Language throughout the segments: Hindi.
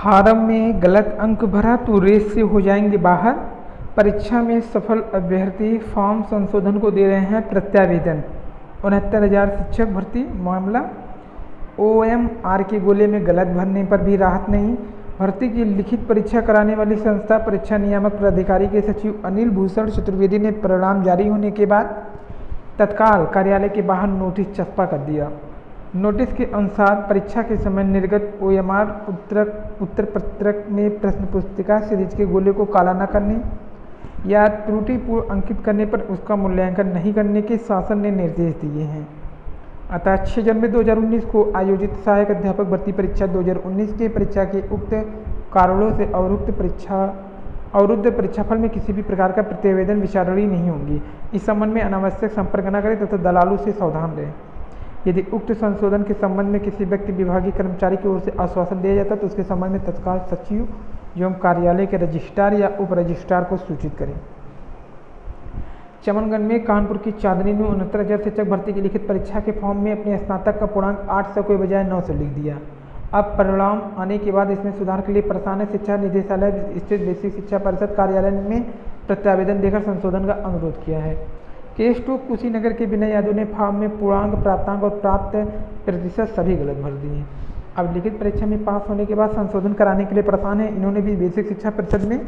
फार्म में गलत अंक भरा तो रेस से हो जाएंगे बाहर। परीक्षा में सफल अभ्यर्थी फॉर्म संशोधन को दे रहे हैं प्रत्यावेदन। 69,000 शिक्षक भर्ती मामला। OMR के गोले में गलत भरने पर भी राहत नहीं। भर्ती की लिखित परीक्षा कराने वाली संस्था परीक्षा नियामक प्राधिकारी के सचिव अनिल भूषण चतुर्वेदी ने परिणाम जारी होने के बाद तत्काल कार्यालय के बाहर नोटिस चस्पा कर दिया। नोटिस के अनुसार परीक्षा के समय निर्गत OMR उत्तर पत्रक में प्रश्न पुस्तिका सीरीज के गोले को काला न करने या त्रुटिपूर्ण अंकित करने पर उसका मूल्यांकन नहीं करने के शासन ने निर्देश दिए हैं। अतः 6 जनवरी 2019 को आयोजित सहायक अध्यापक भर्ती परीक्षा 2019 के परीक्षा के उक्त कारणों से अवरुद्ध परीक्षाफल में किसी भी प्रकार का प्रतिवेदन विचारणीय नहीं होंगी। इस संबंध में अनावश्यक संपर्क न करें तथा दलालों से सावधान रहें। यदि उक्त संशोधन के संबंध में किसी व्यक्ति विभागीय कर्मचारी की ओर से आश्वासन दिया जाता है तो उसके संबंध में तत्काल सचिव एवं कार्यालय के रजिस्ट्रार या उप रजिस्ट्रार को सूचित करें। चमनगंज में कानपुर की चांदनी ने 69,000 शिक्षक भर्ती की लिखित परीक्षा के फॉर्म में अपने स्नातक का पूर्णांक 800 के बजाय 900 लिख दिया। अब परिणाम आने के बाद इसमें सुधार के लिए परेशान है। शिक्षा निदेशालय स्थित बेसिक शिक्षा परिषद कार्यालय में प्रत्यावेदन देकर संशोधन का अनुरोध किया है। केस 2 कुशीनगर के विनय यादव ने फॉर्म में पूर्णांक प्राप्तांक और प्राप्त प्रतिशत सभी गलत भर दिए। अब लिखित परीक्षा में पास होने के बाद संशोधन कराने के लिए परेशान है। इन्होंने भी बेसिक शिक्षा परिषद में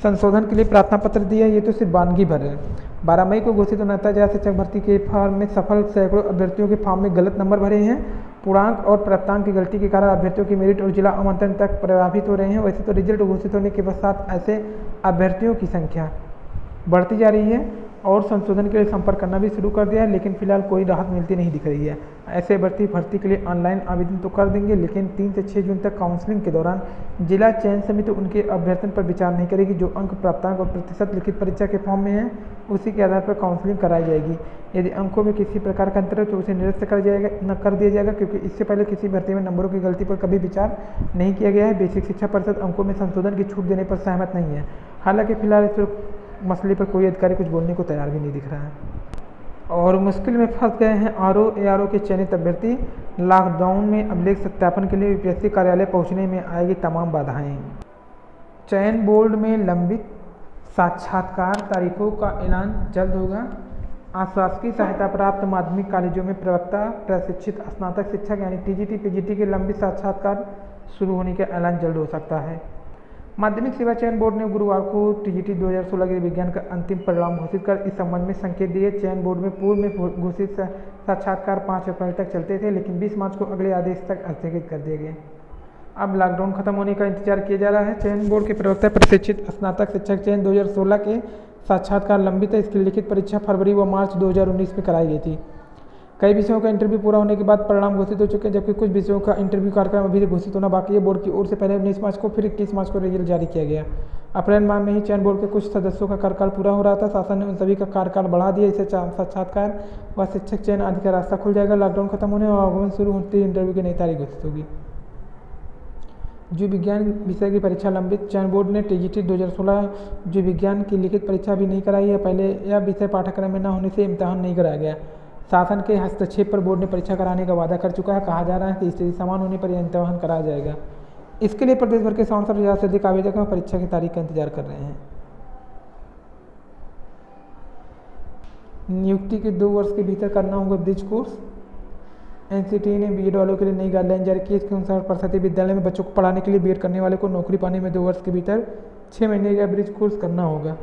संशोधन के लिए प्रार्थना पत्र दिया। ये तो सिर्फ वानगी भर है। 12 मई को घोषित 69,000 शिक्षक भर्ती के फॉर्म में सफल सैकड़ों अभ्यर्थियों के फॉर्म में गलत नंबर भरे हैं। पूर्णांक और प्राप्तांक की गलती के कारण अभ्यर्थियों की मेरिट और जिला आमंत्रण तक प्रभावित हो रहे हैं। वैसे तो रिजल्ट घोषित होने के पश्चात ऐसे अभ्यर्थियों की संख्या बढ़ती जा रही है और संशोधन के लिए संपर्क करना भी शुरू कर दिया है, लेकिन फिलहाल कोई राहत मिलती नहीं दिख रही है। ऐसे भर्ती के लिए ऑनलाइन आवेदन तो कर देंगे, लेकिन 3 से 6 जून तक काउंसलिंग के दौरान जिला चयन समिति उनके अभ्यर्थन पर विचार नहीं करेगी। जो अंक प्राप्तांक और प्रतिशत लिखित परीक्षा के फॉर्म में है उसी के आधार पर काउंसलिंग कराई जाएगी। यदि अंकों में किसी प्रकार का अंतर है तो उसे निरस्त कर दिया जाएगा, क्योंकि इससे पहले किसी भर्ती में नंबरों की गलती पर कभी विचार नहीं किया गया है। बेसिक शिक्षा परिषद अंकों में संशोधन की छूट देने पर सहमत नहीं है। हालांकि फिलहाल इस मसले पर कोई अधिकारी कुछ बोलने को तैयार भी नहीं दिख रहा है। और मुश्किल में फंस गए हैं ARO के चयनित अभ्यर्थी। लॉकडाउन में अभिलेख सत्यापन के लिए UPSC कार्यालय पहुंचने में आएगी तमाम बाधाएं। चयन बोर्ड में लंबित साक्षात्कार तारीखों का ऐलान जल्द होगा। आशासकीय सहायता प्राप्त माध्यमिक कॉलेजों में प्रवक्ता प्रशिक्षित स्नातक शिक्षक यानी TGT PGT के लंबित साक्षात्कार शुरू होने का ऐलान जल्द हो सकता है। माध्यमिक सेवा चयन बोर्ड ने गुरुवार को TGT 2016 के विज्ञान का अंतिम परिणाम घोषित कर इस संबंध में संकेत दिए। चयन बोर्ड में पूर्व में घोषित साक्षात्कार 5 अप्रैल तक चलते थे, लेकिन 20 मार्च को अगले आदेश तक स्थगित कर दिए गए। अब लॉकडाउन खत्म होने का इंतजार किया जा रहा है। चयन बोर्ड के प्रवक्ता प्रशिक्षित स्नातक शिक्षक चयन 2016 के साक्षात्कार लंबित है। इसकी लिखित परीक्षा फरवरी व मार्च 2019 में कराई गई थी। कई विषयों का इंटरव्यू पूरा होने के बाद परिणाम घोषित हो चुके हैं, जबकि कुछ विषयों का इंटरव्यू कार्यक्रम अभी घोषित होना बाकी है। बोर्ड की ओर से पहले 19 मार्च को फिर 21 मार्च को रिजल्ट जारी किया गया। अप्रैल माह में ही चयन बोर्ड के कुछ सदस्यों का कार्यकाल पूरा हो रहा था। शासन ने उन सभी का कार्यकाल बढ़ा दिया। इससे साक्षात्कार व शिक्षक चयन आदि का रास्ता खुल जाएगा। लॉकडाउन खत्म होने और आगमन शुरू होते ही इंटरव्यू की नई तारीख घोषित होगी। जीव विज्ञान विषय की परीक्षा लंबित। चयन बोर्ड ने TGT 2016 जीव विज्ञान की लिखित परीक्षा भी नहीं कराई है। पहले यह विषय पाठ्यक्रम में न होने से इम्तहान नहीं कराया गया। शासन के हस्तक्षेप पर बोर्ड ने परीक्षा कराने का वादा कर चुका है। कहा जा रहा है कि स्थिति समान होने पर यह इम्तहान कराया जाएगा। इसके लिए प्रदेश भर के 67,000 से अधिक आवेदक परीक्षा की तारीख का इंतजार कर रहे हैं। नियुक्ति के 2 वर्ष के भीतर करना होगा ब्रिज कोर्स। NCTE ने BEd वालों के लिए नई गाइडलाइन जारी की। इसके अनुसार सरस्वती विद्यालय में बच्चों को पढ़ाने के लिए BEd करने वाले को नौकरी पाने में 2 वर्ष के भीतर 6 महीने का ब्रिज कोर्स करना होगा।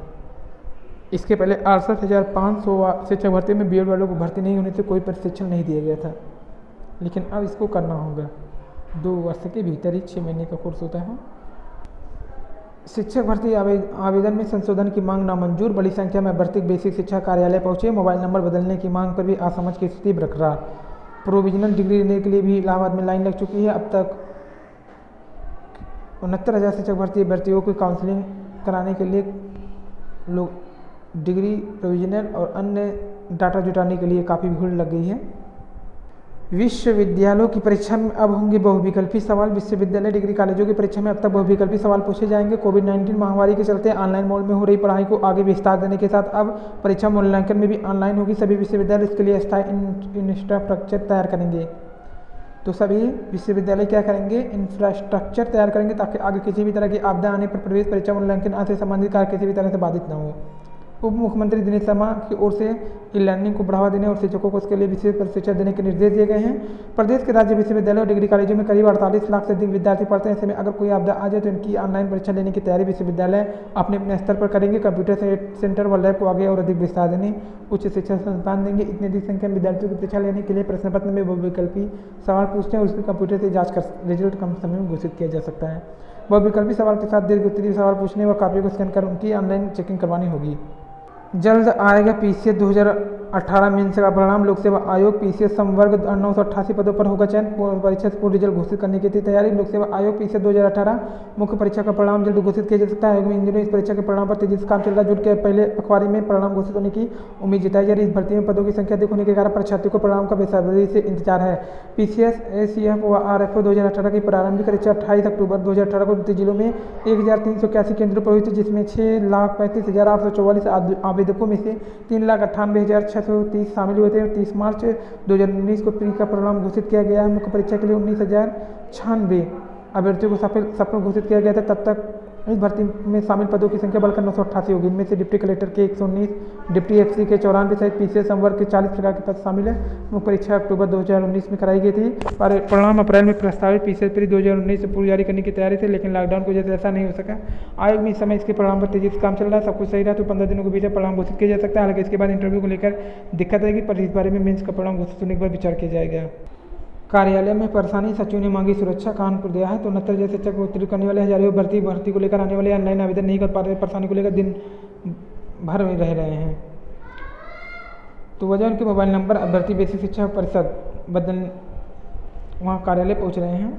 इसके पहले 68,500 शिक्षक भर्ती में BEd वालों को भर्ती नहीं होने से कोई प्रशिक्षण नहीं दिया गया था, लेकिन अब इसको करना होगा। 2 वर्ष के भीतर ही 6 महीने का कोर्स होता है। शिक्षक भर्ती आवेदन में संशोधन की मांग नामंजूर। बड़ी संख्या में अभ्यर्थी बेसिक शिक्षा कार्यालय पहुंचे। मोबाइल नंबर बदलने की मांग पर भी असमंजस की स्थिति बरकरार। प्रोविजनल डिग्री लेने के लिए भी इलाहाबाद में लाइन लग चुकी है। अब तक 69,000 शिक्षक भर्ती अभ्यर्थियों की काउंसलिंग कराने के लिए लोग डिग्री प्रोविजनल और अन्य डाटा जुटाने के लिए काफ़ी भीड़ लग गई है। विश्वविद्यालयों की परीक्षा में अब होंगे बहुविकल्पी सवाल। विश्वविद्यालय डिग्री कॉलेजों की परीक्षा में अब तक बहुविकल्पी सवाल पूछे जाएंगे। कोविड-19 महामारी के चलते ऑनलाइन मोड में हो रही पढ़ाई को आगे विस्तार देने के साथ अब परीक्षा मूल्यांकन में भी ऑनलाइन होगी। सभी विश्वविद्यालय इसके लिए अस्थायी इंफ्रास्ट्रक्चर तैयार करेंगे। तो सभी विश्वविद्यालय क्या करेंगे, इंफ्रास्ट्रक्चर तैयार करेंगे ताकि आगे किसी भी तरह की आपदा आने पर प्रवेश परीक्षा मूल्यांकन आदि से संबंधित कार्य किसी भी तरह से बाधित न हो। उप मुख्यमंत्री दिनेश शर्मा की ओर से ई लर्निंग को बढ़ावा देने और शिक्षकों को इसके लिए विशेष प्रशिक्षण देने के निर्देश दिए गए हैं। प्रदेश के राज्य विश्वविद्यालय और डिग्री कॉलेजों में करीब 48 लाख से अधिक विद्यार्थी पढ़ते हैं। ऐसे में अगर कोई आपदा आ जाए तो इनकी ऑनलाइन परीक्षा लेने की तैयारी विश्वविद्यालय अपने अपने स्तर पर करेंगे। कंप्यूटर सेंटर व लैब को आगे और अधिक विस्तार देने उच्च शिक्षा संस्थान देंगे। इतनी अधिक संख्या में विद्यार्थियों की परीक्षा लेने के लिए प्रश्न पत्र में बहुविकल्पी सवाल पूछते हैं और उसके कंप्यूटर से जाँच कर रिजल्ट कम समय में घोषित किया जा सकता है। बहुविकल्पी सवाल के साथ दीर्घ उत्तरीय सवाल पूछने व कॉपियों को स्कैन कर उनकी ऑनलाइन चेकिंग करवानी होगी। जल्द आएगा पीसीएस 2018 मेंस का परिणाम। लोक सेवा आयोग पीसीएस संवर्ग 988 पदों पर होगा चयन। परीक्षा से पूर्व रिजल्ट घोषित करने की थी तैयारी। लोक सेवा आयोग पीसीएस 2018 मुख्य परीक्षा का परिणाम जल्द घोषित किया जा सकता है। आयोग में इन दिनों इस परीक्षा के परिणाम पर तेजी से काम चल रहा है। जुट के पहले पखवाड़े में परिणाम घोषित होने की उम्मीद जताई जा रही है। इस भर्ती में पदों की संख्या अधिक होने के कारण परीक्षार्थियों को परिणाम का बेसब्री से इंतजार है। पीसीएस एसीएफ व आरएफओ 2018 की प्रारंभिक परीक्षा 28 अक्टूबर 2018 को 29 जिलों में 1381 केंद्रों पर हुई थी, जिसमें 6,35,844 आवेदकों में से 3,98,630 शामिल हुए थे। 30 मार्च 2019 को प्री का परिणाम घोषित किया गया है। मुख्य परीक्षा के लिए 19,096 अभ्यर्थियों को सफल घोषित किया गया था। तब तक इस भर्ती में शामिल पदों की संख्या बढ़कर 988 होगी। इनमें से डिप्टी कलेक्टर के 119, डिप्टी एफसी के 94 सहित पीसीएस संवर्ग के 40 प्रकार के पद शामिल है। मुख्य परीक्षा अक्टूबर 2019 में कराई गई थी। परिणाम अप्रैल में प्रस्तावित पीसीएस प्री 2019 से पूर्व जारी करने की तैयारी थी, लेकिन लॉकडाउन की वजह से ऐसा नहीं हो सका। आयोग में इस समय इसके परिणाम पर तेजी से काम चल रहा है। सब कुछ सही रहा तो 15 दिनों के भीतर परिणाम घोषित किया जा सकता है। हालांकि इसके बाद इंटरव्यू को लेकर दिक्कत आएगी, पर इस बारे में मेंस का परिणाम घोषित होने के बाद विचार किया जाएगा। कार्यालय में परेशानी, सचिव ने मांगी सुरक्षा। कानपुर दिया है तो 69 शिक्षक को उत्तीर्ण करने वाले हजारों भर्ती को लेकर आने वाले ऑनलाइन आवेदन नहीं कर पा रहे, परेशानी को लेकर दिन भर में रह रहे हैं। तो वजह उनके मोबाइल नंबर अभ्यर्थी बेसिक शिक्षा परिषद बदल वहाँ कार्यालय पहुँच रहे हैं।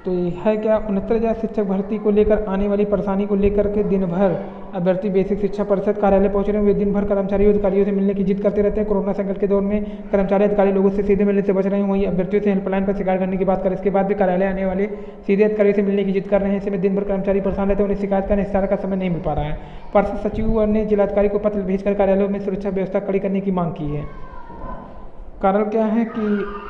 तो ये है क्या, 69,000 शिक्षक भर्ती को लेकर आने वाली परेशानी को लेकर के दिन भर अभ्यर्थी बेसिक शिक्षा परिषद कार्यालय पहुंच रहे हैं। वे दिन भर कर्मचारियों अधिकारियों से मिलने की जिद करते रहते हैं। कोरोना संकट के दौर में कर्मचारी अधिकारी लोगों से सीधे मिलने से बच रहे हैं। वहीं अभ्यर्थियों से हेल्पलाइन पर शिकायत करने की बात करें, इसके बाद भी कार्यालय आने वाले सीधे अधिकारियों से मिलने की जिद कर रहे हैं। इसमें दिन भर कर्मचारी परेशान रहते हैं, उन्हें शिकायत का निस्तारण का समय नहीं मिल पा रहा है। परिषद सचिव ने जिलाधिकारी को पत्र भेजकर कार्यालयों में सुरक्षा व्यवस्था कड़ी करने की मांग की है। कारण क्या है कि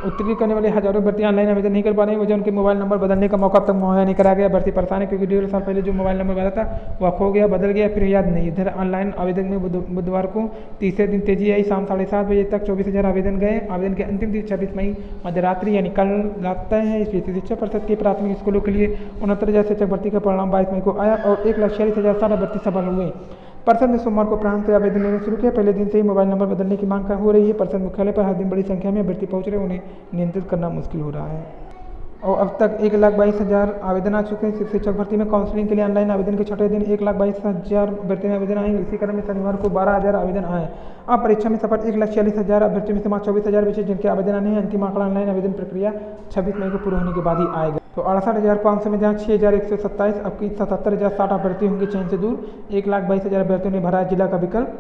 उत्तीर्ण करने वाले हजारों भर्ती ऑनलाइन आवेदन नहीं कर पा रहे हैं। वजह उनके मोबाइल नंबर बदलने का मौका अब तक मुहैया नहीं कराया गया। भर्ती परेशान है क्योंकि 1.5 साल पहले जो मोबाइल नंबर बना था वह खो गया, बदल गया, फिर याद नहीं। इधर ऑनलाइन आवेदन में बुधवार को तीसरे दिन तेजी आई। शाम 7:30 बजे तक 24,000 आवेदन गए। आवेदन के अंतिम दिन 26 मई मध्यरात्रि यानी कल रात तय है। इस बीच शिक्षा परिषद के प्राथमिक स्कूलों के लिए 69,000 शिक्षक भर्ती का परिणाम 22 मई को आया और 1,46,060 अभ्यर्थी सफल हुए। परिषद ने सोमवार को प्रारंभ से आवेदन लेना शुरू किया। पहले दिन से ही मोबाइल नंबर बदलने की मांग हो रही है। परिषद मुख्यालय पर हर दिन बड़ी संख्या में अभ्यर्थी पहुंच रहे हैं, उन्हें नियंत्रित करना मुश्किल हो रहा है। और अब तक 1,22,000 आवेदन आ चुके हैं। शिक्षक भर्ती में काउंसलिंग के लिए ऑनलाइन आवेदन के छठे दिन 1,22,000 अभ्यर्थी में आवेदन आए। इसी क्रम में शनिवार को 12,000 आवेदन आए। अब परीक्षा में सफल 1,46,000 अभ्यर्थियों में से मात्र 24,000 बचे जिनके आवेदन आने हैं। अंतिम आंकड़ा ऑनलाइन आवेदन प्रक्रिया 26 मई को पूरा होने के बाद ही आएगा। तो 68,500 में जहाँ 6,127 अब की 77,060 अभ्यर्थी होंगे चयन से दूर। 1,22,000 अभ्यर्थियों ने भरा जिला का विकल्प।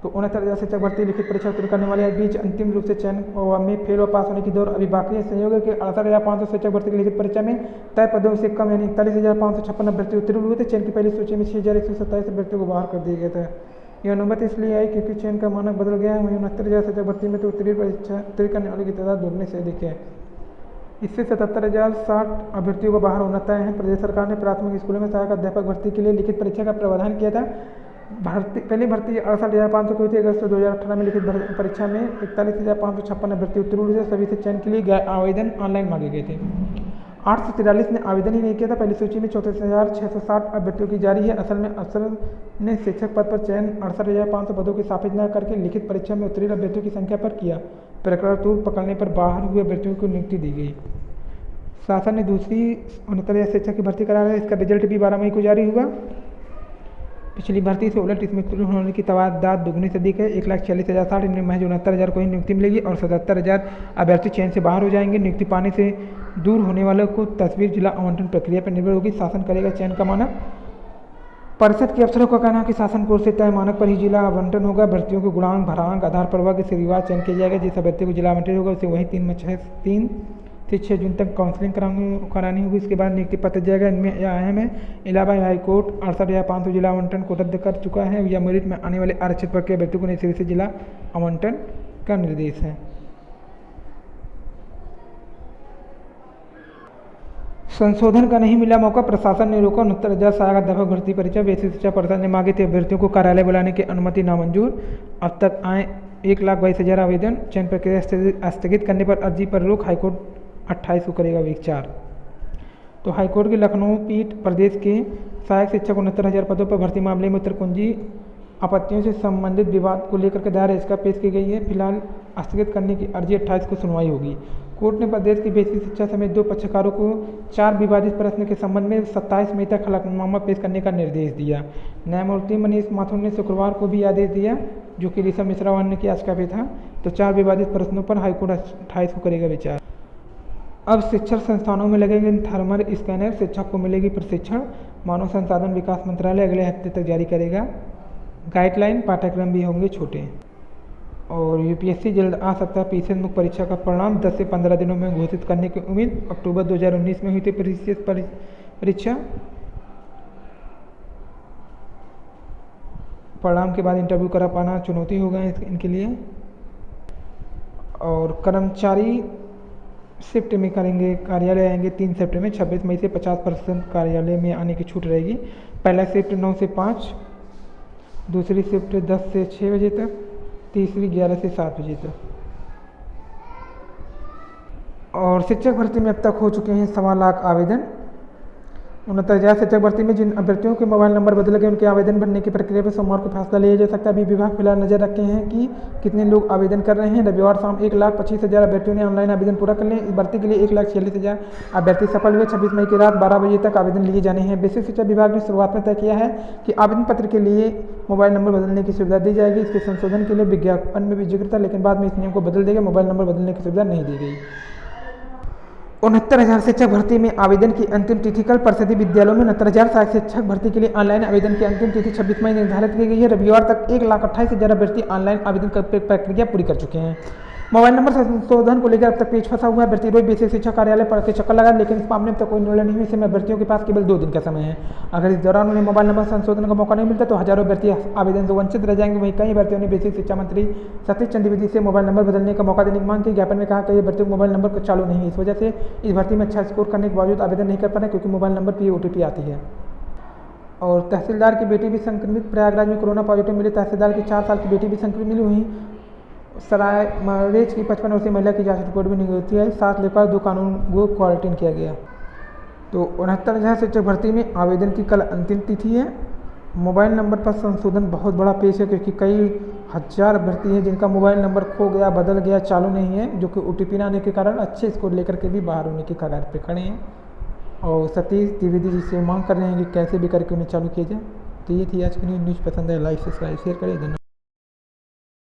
तो 69,000 शिक्षक भर्ती लिखित परीक्षा उत्तीर्ण करने वाले बीच अंतिम रूप से चयन में फेल और पास होने की दौर अभी बाकी है। संयोग है कि 68,500 शिक्षक भर्ती की लिखित परीक्षा में तय पदों से कम यानी 41,556 अभ्यर्थी उत्तीर्ण हुए थे। चयन की पहली सूची में 6,127 अभ्यर्थियों को बाहर कर दिया गया था। यह अनुमति इसलिए आई क्योंकि चयन का मानक बदल गया है। वहीं 69,000 शिक्षक भर्ती में तो उत्तीर्ण करने वाले की तादाद दोगुने से अधिक है। इससे 77,060 अभ्यर्थियों को बाहर होना तय है। प्रदेश सरकार ने प्राथमिक स्कूलों में सहायक अध्यापक भर्ती के लिए लिखित परीक्षा का प्रावधान किया था। पहली भर्ती 68,500 की हुई थी। अगस्त 2018 में लिखित परीक्षा में 41,556 अभ्यर्थी उत्तीर्ण हुए थे। सभी से चयन के लिए आवेदन ऑनलाइन मांगे गए थे। 843 ने आवेदन ही नहीं किया था। पहली सूची में 34,660 अभ्यर्थियों की जारी है। असल में अफसर ने शिक्षक पद पर चयन 68,500 पदों की स्थापित न करके लिखित परीक्षा में उत्तीर्ण अभ्यर्थियों की संख्या पर किया। प्रकरण तूल पकड़ने पर बाहर हुए अभ्यर्थियों को नियुक्ति दी गई। शासन ने दूसरी 69,000 शिक्षक की भर्ती करा है। इसका रिजल्ट भी 12 मई को जारी हुआ। पिछली भर्ती से उलट इसमें उत्तीर्ण होने की तादाद दोगुनी से अधिक है। 1,46,060 इनमें महज 69,000 को ही नियुक्ति मिलेगी और 77,000 अभ्यर्थी चयन से बाहर हो जाएंगे। नियुक्ति पाने से दूर होने वालों को तस्वीर जिला आवंटन प्रक्रिया पर निर्भर होगी। शासन करेगा चयन का मानक। परिषद के अफसरों का कहना है कि शासन की ओर से तय मानक पर ही जिला आवंटन होगा। भर्तियों के गुणांक भरांक आधार पर वर्ग से रिवाज चयन किया जाएगा। जिस अभ्यर्थी को जिला आवंटन होगा उसे वही 3 से 6 जून तक काउंसलिंग करानी होगी। इसके बाद नियुक्ति पत्र जाएगा। इनमें यह अहम है, इलाहाबाद हाईकोर्ट 68,500 जिला आवंटन को रद्द कर चुका है। या मेरिट में आने वाले आरक्षित वर्ग के अभ्यर्थियों को नई सिरे से जिला आवंटन का निर्देश है। संशोधन का नहीं मिला मौका, प्रशासन ने रोका 69,000 सहायक अध्यापक भर्ती परीक्षा। बेसिक शिक्षा परिषद ने मांगे थे अभ्यर्थियों को कार्यालय बुलाने की अनुमति नामंजूर। अब तक आए 1,22,000 आवेदन, चयन प्रक्रिया स्थगित करने पर अर्जी पर रोक, हाईकोर्ट 28 को करेगा विचार। तो हाईकोर्ट की लखनऊ पीठ प्रदेश के सहायक शिक्षक 69,000 पदों पर भर्ती मामले में उत्तरकुंजी आपत्तियों से संबंधित विवाद को लेकर के दायर याचिका पेश की गई है। फिलहाल स्थगित करने की अर्जी 28 को सुनवाई होगी। कोर्ट ने प्रदेश की बेसिक शिक्षा समेत 2 पक्षकारों को 4 विवादित प्रश्न के संबंध में 27 मई तक हलफनामा पेश करने का निर्देश दिया। न्यायमूर्ति मनीष माथुर ने शुक्रवार को भी आदेश दिया, जो कि ऋषभ मिश्रा वाहन की याचिका पे था। तो 4 विवादित प्रश्नों पर हाईकोर्ट 28 को करेगा विचार। अब शिक्षण संस्थानों में लगेंगे थर्मल स्कैनर, शिक्षक को मिलेगी प्रशिक्षण। मानव संसाधन विकास मंत्रालय अगले हफ्ते तक जारी करेगा गाइडलाइन। पाठ्यक्रम भी होंगे छोटे। और यूपीएससी जल्द आ सकता है पीसीएस मुख्य परीक्षा का परिणाम, 10 से 15 दिनों में घोषित करने की उम्मीद। अक्टूबर 2019 में हुई थी पीसीएस परीक्षा। परिणाम के बाद इंटरव्यू करा पाना चुनौती होगा इनके लिए। और कर्मचारी शिफ्ट में करेंगे, कार्यालय आएंगे 3 शिफ्ट में। 26 मई से 50% कार्यालय में आने की छूट रहेगी। पहला शिफ्ट 9 से 5, दूसरी शिफ्ट 10 से 6 बजे तक, तीसरी 11 से 7 बजे तक। और शिक्षक भर्ती में अब तक हो चुके हैं 1.25 लाख आवेदन। 69,000 शिक्षक भर्ती में जिन अभ्यर्थियों के मोबाइल नंबर बदले गए उनके आवेदन भरने की प्रक्रिया पर सोमवार को फैसला लिया जा सकता है। अभी विभाग फिलहाल नजर रखे हैं कि कितने लोग आवेदन कर रहे हैं। रविवार शाम 1,25,000 अभ्यर्थियों ने ऑनलाइन आवेदन पूरा कर लिया। इस भर्ती के लिए 1,46,000 अभ्यर्थी सफल हुए। 26 मई की रात 12 बजे तक आवेदन लिए जाने हैं। बेसिक शिक्षा विभाग ने शुरुआत में तय किया है कि आवेदन पत्र के लिए मोबाइल नंबर बदलने की सुविधा दी जाएगी। इसके संशोधन के लिए विज्ञापन में भी जिक्र था, लेकिन बाद में इस नियम को बदल देगा। मोबाइल नंबर बदलने की सुविधा नहीं दी गई। 69,000 शिक्षक भर्ती में आवेदन की अंतिम तिथि कल। परिषदीय विद्यालयों में 69,000 सहायक शिक्षक भर्ती के लिए ऑनलाइन आवेदन की अंतिम तिथि 26 मई निर्धारित की गई है। रविवार तक 1,28,000 अभ्यर्थी ऑनलाइन आवेदन प्रक्रिया पूरी कर चुके हैं। मोबाइल नंबर संशोधन को लेकर अब तक पेच फंसा हुआ है। अभ्यर्थी रोज बेसिक शिक्षा कार्यालय पर के चक्कर लगा, लेकिन इस मामले में तो कोई निर्णय नहीं हुआ। इसमें अभ्यर्थियों के पास केवल 2 दिन का समय है। अगर इस दौरान उन्हें मोबाइल नंबर संशोधन का मौका नहीं मिलता तो हजारों अभ्यर्थी आवेदन से वंचित रह जाएंगे। वहीं कई अभ्यर्थियों ने बेसिक शिक्षा मंत्री सतीश चंद्र द्विवेदी से मोबाइल नंबर बदलने का मौका देने की मांग की। ज्ञापन में कहा कि अभ्यर्थियों को मोबाइल नंबर चालू नहीं है, इस वजह से इस भर्ती में अच्छा स्कोर करने के बावजूद आवेदन नहीं कर पा रहे, क्योंकि मोबाइल नंबर पर OTP आती है। और तहसीलदार की बेटी भी संक्रमित। प्रयागराज में कोरोना पॉजिटिव मिले तहसीलदार की 4 साल की बेटी भी संक्रमित मिली हुई। सराय मरेज की 55 वर्षीय महिला की जांच रिपोर्ट भी निगेटिव आई। 7 लेकर 2 कानून को क्वारंटीन किया गया। तो 69,000 शिक्षक भर्ती में आवेदन की कल अंतिम तिथि है। मोबाइल नंबर पर संशोधन बहुत बड़ा पेश है, क्योंकि कई हजार अभ्यर्थी हैं जिनका मोबाइल नंबर खो गया, बदल गया, चालू नहीं है, जो कि OTP न आने के कारण अच्छे स्कोर लेकर के भी बाहर होने की कगार पर खड़े हैं। और सतीश द्विवेदी जी से मांग कर रहे हैं कि कैसे भी करके उन्हें चालू किया जाए। तो ये थी आज की न्यूज़। पसंद है लाइक सब्सक्राइब शेयर करें। धन्यवाद।